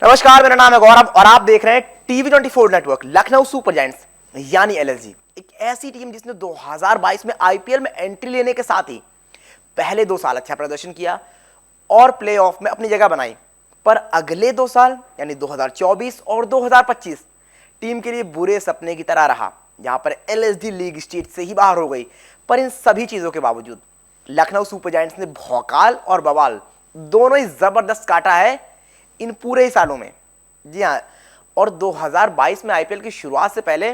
नमस्कार, मेरा नाम है गौरव और आप देख रहे हैं TV 24 network. Lucknow super giants यानी एलएसजी एक ऐसी टीम जिसने 2022 में आईपीएल में एंट्री लेने के साथ ही पहले 2 साल अच्छा प्रदर्शन किया और प्लेऑफ में अपनी जगह बनाई, पर अगले 2 साल यानी 2024 और 2025 टीम के लिए बुरे सपने की तरह रहा, जहां पर एलएसजी लीग स्टेट से ही बाहर हो गई। पर इन सभी चीजों के बावजूद लखनऊ सुपर जायंट्स ने भौकाल और बवाल दोनों ही जबरदस्त काटा है इन पूरे ही सालों में। जी हाँ, और 2022 में आईपीएल की शुरुआत से पहले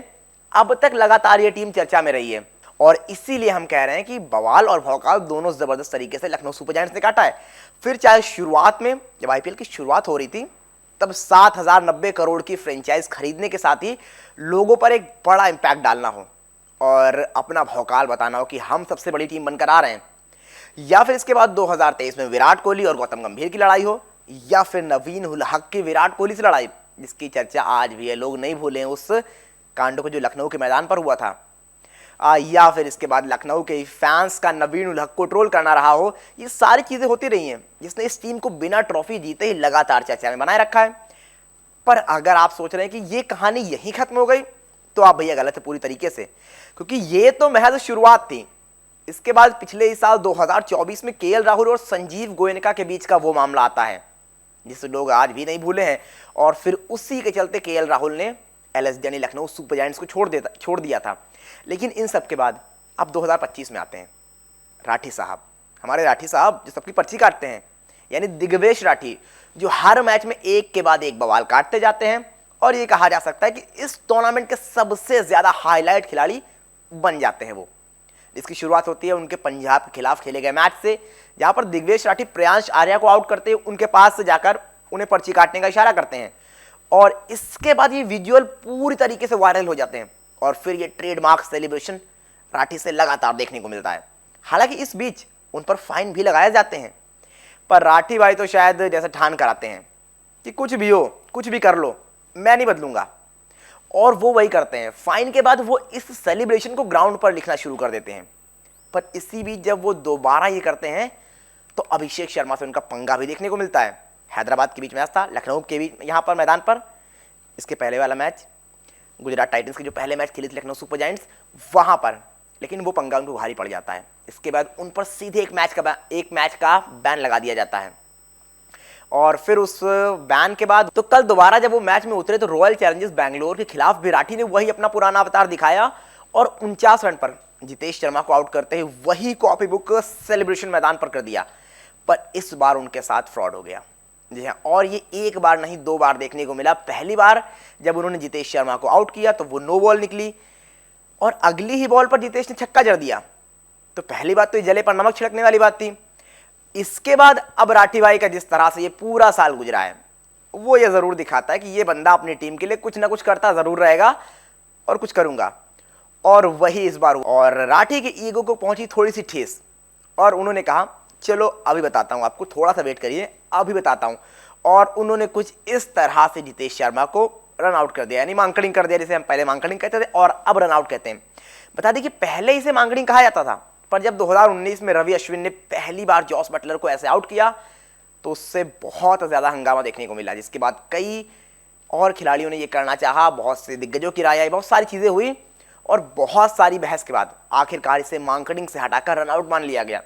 अब तक लगातार ये टीम चर्चा में रही है और इसीलिए हम कह रहे हैं कि बवाल और भौकाल दोनों जबरदस्त तरीके से लखनऊ सुपर जायंट्स ने काटा है। फिर चाहे शुरुआत में जब आईपीएल की शुरुआत हो रही थी तब 7,090 करोड़ की फ्रेंचाइज खरीदने के साथ ही लोगों पर एक बड़ा इंपैक्ट डालना हो और अपना भौकाल बताना हो कि हम सबसे बड़ी टीम बनकर आ रहे हैं, या फिर इसके बाद 2023 में विराट कोहली और गौतम गंभीर की लड़ाई हो, या फिर नवीन उल हक की विराट कोहली से लड़ाई जिसकी चर्चा आज भी है, लोग नहीं भूले उस कांड को जो लखनऊ के मैदान पर हुआ था, या फिर इसके बाद लखनऊ के फैंस का नवीन उल हक को ट्रोल करना रहा हो। ये सारी चीजें होती रही हैं जिसने इस टीम को बिना ट्रॉफी जीते ही लगातार चर्चा में बनाए रखा है। पर अगर आप सोच रहे हैं कि ये कहानी यहीं खत्म हो गई तो आप भैया गलत है पूरी तरीके से, क्योंकि ये तो महज शुरुआत थी। इसके बाद पिछले ही साल 2024 में केएल राहुल और संजीव गोयनका के बीच का वो मामला आता है जिसे लोग आज भी नहीं भूले हैं, और फिर उसी के चलते केएल राहुल ने एलएसजी यानी लखनऊ सुपर जायंट्स को छोड़ दिया था। लेकिन इन सब के बाद अब 2025 में आते हैं राठी साहब, हमारे राठी साहब जो सबकी पर्ची काटते हैं, यानी दिग्वेश राठी, जो हर मैच में एक के बाद एक बवाल काटते जाते हैं और ये कहा जा सकता है कि इस टूर्नामेंट के सबसे ज्यादा हाईलाइट खिलाड़ी बन जाते हैं वो। इसकी शुरुआत होती है उनके पंजाब के खिलाफ खेले गए मैच से, जहां पर दिग्वेश राठी प्रियांश आर्या को आउट करते हुए उनके पास से जाकर उन्हें पर्ची काटने का इशारा करते हैं और इसके बाद ये विजुअल पूरी तरीके से वायरल हो जाते हैं और फिर ये ट्रेडमार्क सेलिब्रेशन राठी से लगातार देखने को मिलता है। हालांकि इस बीच उन पर फाइन भी लगाए जाते हैं, पर राठी भाई तो शायद जैसे ठान कर आते हैं कि कुछ भी हो, कुछ भी कर लो, मैं नहीं बदलूंगा, और वो वही करते हैं। फाइन के बाद वो इस सेलिब्रेशन को ग्राउंड पर लिखना शुरू कर देते हैं। पर इसी बीच जब वो दोबारा ये करते हैं तो अभिषेक शर्मा से उनका पंगा भी देखने को मिलता है। हैदराबाद के बीच मैच था, लखनऊ के बीच यहाँ पर मैदान पर इसके पहले वाला मैच, गुजरात टाइटंस के जो पहले मैच खेली थी लखनऊ सुपर जायंट्स वहां पर, लेकिन वो पंगा उनको भारी पड़ जाता है। इसके बाद उन पर सीधे एक मैच का बैन लगा दिया जाता है और फिर उस बैन के बाद तो कल दोबारा जब वो मैच में उतरे तो रॉयल चैलेंजर्स बैंगलोर के खिलाफ भी राठी ने वही अपना पुराना अवतार दिखाया और 49 रन पर जितेश शर्मा को आउट करते हुए वही कॉपी बुक सेलिब्रेशन मैदान पर कर दिया। पर इस बार उनके साथ फ्रॉड हो गया। जी हाँ, और ये एक बार नहीं 2 बार देखने को मिला। पहली बार जब उन्होंने जितेश शर्मा को आउट किया तो वो नो बॉल निकली और अगली ही बॉल पर जितेश ने छक्का जड़ दिया। तो पहली बात तो ये जले पर नमक छिड़कने वाली बात थी। इसके बाद अब राठी भाई का जिस तरह से ये पूरा साल गुजरा है वो ये जरूर दिखाता है कि ये बंदा अपनी टीम के लिए कुछ ना कुछ करता जरूर रहेगा और कुछ करूंगा, और वही इस बार। और राठी के ईगो को पहुंची थोड़ी सी ठेस और उन्होंने कहा चलो अभी बताता हूं आपको, थोड़ा सा वेट करिए, अभी बताता हूं। और उन्होंने कुछ इस तरह से जितेश शर्मा को रन आउट कर दिया, यानी मांकड़िंग कर दिया, जिसे हम पहले मांकड़िंग कहते थे और अब रन आउट कहते हैं। बता दें कि पहले इसे मांकड़िंग कहा जाता था, पर जब 2019 में रवि अश्विन ने पहली बार जॉस बटलर को ऐसे आउट किया तो उससे बहुत ज्यादा हंगामा देखने को मिला, जिसके बाद कई और खिलाड़ियों ने यह करना चाहा, बहुत से दिग्गजों की राय आई, बहुत सारी चीजें हुई और बहुत सारी बहस के बाद आखिरकार इसे मांकड़िंग से हटाकर रनआउट मान लिया गया।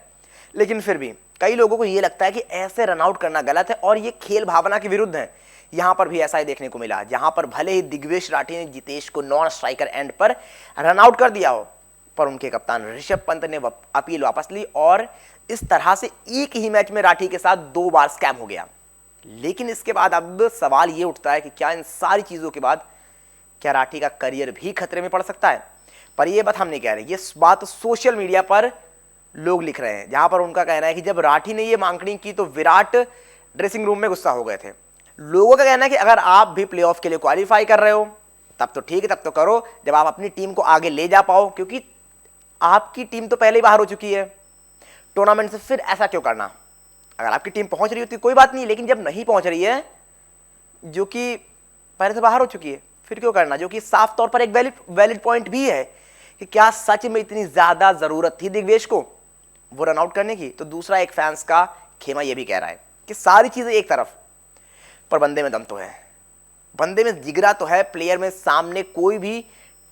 लेकिन फिर भी कई लोगों को यह लगता है कि ऐसे रनआउट करना गलत है और ये खेल भावना के विरुद्ध है। यहां पर भी ऐसा ही देखने को मिला, जहां पर भले ही दिग्वेश राठी ने जितेश को नॉन स्ट्राइकर एंड पर रनआउट कर दिया हो, पर उनके कप्तान ऋषभ पंत ने अपील वापस ली और इस तरह से एक ही मैच में राठी के साथ 2 बार स्कैम हो गया। लेकिन इसके बाद अब सवाल यह उठता है कि क्या इन सारी चीजों के बाद क्या राठी का करियर भी खतरे में पड़ सकता है? पर यह बात हम नहीं कह रहे, ये बात सोशल मीडिया पर लोग लिख रहे हैं, जहां पर उनका कहना है कि जब राठी ने यह मांकड़िंग की तो विराट ड्रेसिंग रूम में गुस्सा हो गए थे। लोगों का कहना है कि अगर आप भी प्लेऑफ के लिए क्वालिफाई कर रहे हो तब तो ठीक है, तब तो करो जब आप अपनी टीम को आगे ले जा पाओ, क्योंकि आपकी टीम तो पहले ही बाहर हो चुकी है टूर्नामेंट से, फिर ऐसा क्यों करना? अगर आपकी टीम पहुंच रही होती कोई बात नहीं, लेकिन जब नहीं पहुंच रही है, जो कि पहले से बाहर हो चुकी है, फिर क्यों करना? जो कि साफ तौर पर एक वैलिड पॉइंट भी है कि क्या सच में इतनी ज्यादा जरूरत थी दिग्वेश को वो रन आउट करने की? तो दूसरा एक फैंस का खेमा यह भी कह रहा है कि सारी चीजें एक तरफ, पर बंदे में दम तो है, बंदे में जिगरा तो है, प्लेयर में, सामने कोई भी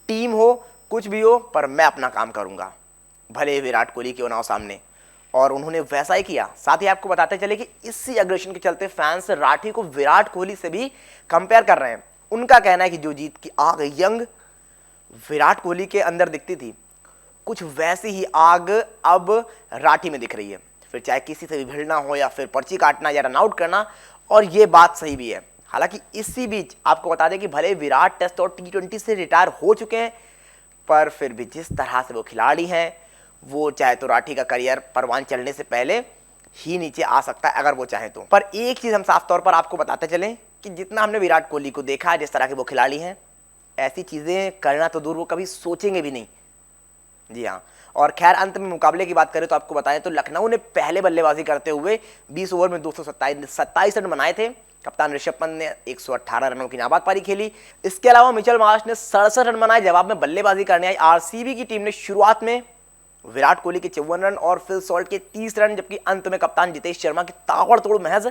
टीम हो, कुछ भी हो, पर मैं अपना काम करूंगा, भले विराट कोहली क्यों ना हो सामने। और उन्होंने वैसा ही किया। साथ ही आपको बताते चले कि इसी अग्रेशन के चलते फैंस राठी को विराट कोहली से भी कंपेयर कर रहे हैं। उनका कहना है कि जो जीत की आग यंग विराट कोहली के अंदर दिखती थी, कुछ वैसी ही आग अब राठी में दिख रही है, फिर चाहे किसी से भी भिड़ना हो या फिर पर्ची काटना या रन आउट करना। और ये बात सही भी है। हालांकि इसी बीच आपको बता दें कि भले विराट टेस्ट और T20 से रिटायर हो चुके हैं, पर फिर भी जिस तरह से वो खिलाड़ी हैं, वो चाहे तो राठी का करियर परवान चढ़ने से पहले ही नीचे आ सकता है अगर वो चाहे तो। पर एक चीज हम साफ तौर पर आपको बताते चलें कि जितना हमने विराट कोहली को देखा है, जिस तरह के वो खिलाड़ी हैं, ऐसी चीजें करना तो दूर, वो कभी सोचेंगे भी नहीं। जी हाँ। और खैर अंत में मुकाबले की बात करें तो आपको बताएं तो लखनऊ ने पहले बल्लेबाजी करते हुए 20 ओवर में 227 रन बनाए थे। कप्तान ऋषभ पंत ने 118 रनों की नाबाद पारी खेली। इसके अलावा मिचेल मार्श ने 67 रन बनाए। जवाब में बल्लेबाजी करने आई आरसीबी की टीम ने शुरुआत में विराट कोहली के 54 रन और फिल सॉल्ट के 30 रन, जबकि अंत में कप्तान जितेश शर्मा की ताबड़तोड़ महज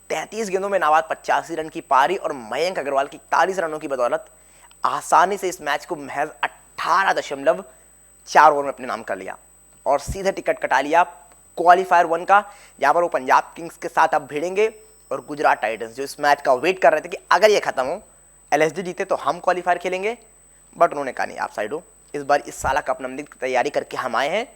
33 गेंदों में नाबाद 85 रन की पारी और मयंक अग्रवाल की 41 रनों की बदौलत आसानी से इस मैच को महज 18.4 ओवर में अपने नाम कर लिया और सीधे टिकट कटा लिया क्वालीफायर 1 का, जहां पर वो पंजाब किंग्स के साथ अब भिड़ेंगे और गुजरात टाइटंस, जो इस मैच का वेट कर रहे थे कि अगर ये खत्म हो, एलएसजी जीते तो हम क्वालीफायर खेलेंगे, बट उन्होंने कहा नहीं, आप साइड हो, इस बार इस साल कप नमदी की तैयारी करके हम आए हैं,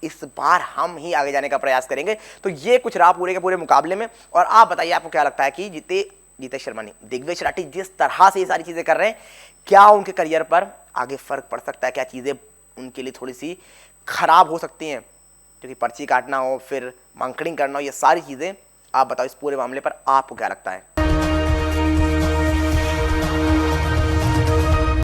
इस बार हम ही आगे जाने का प्रयास करेंगे। तो ये कुछ रहा पूरे के पूरे मुकाबले में। और आप बताइए आपको क्या लगता है कि जितेश शर्मा नहीं, दिग्विजय राठी जिस तरह से ये सारी चीजें कर रहे हैं, क्या उनके करियर पर आगे फर्क पड़ सकता है? क्या चीजें उनके लिए थोड़ी सी खराब हो सकती हैं, क्योंकि पर्ची काटना हो, फिर मंकडिंग करना हो, ये सारी चीजें आप बताओ, इस पूरे मामले पर आपको क्या लगता है?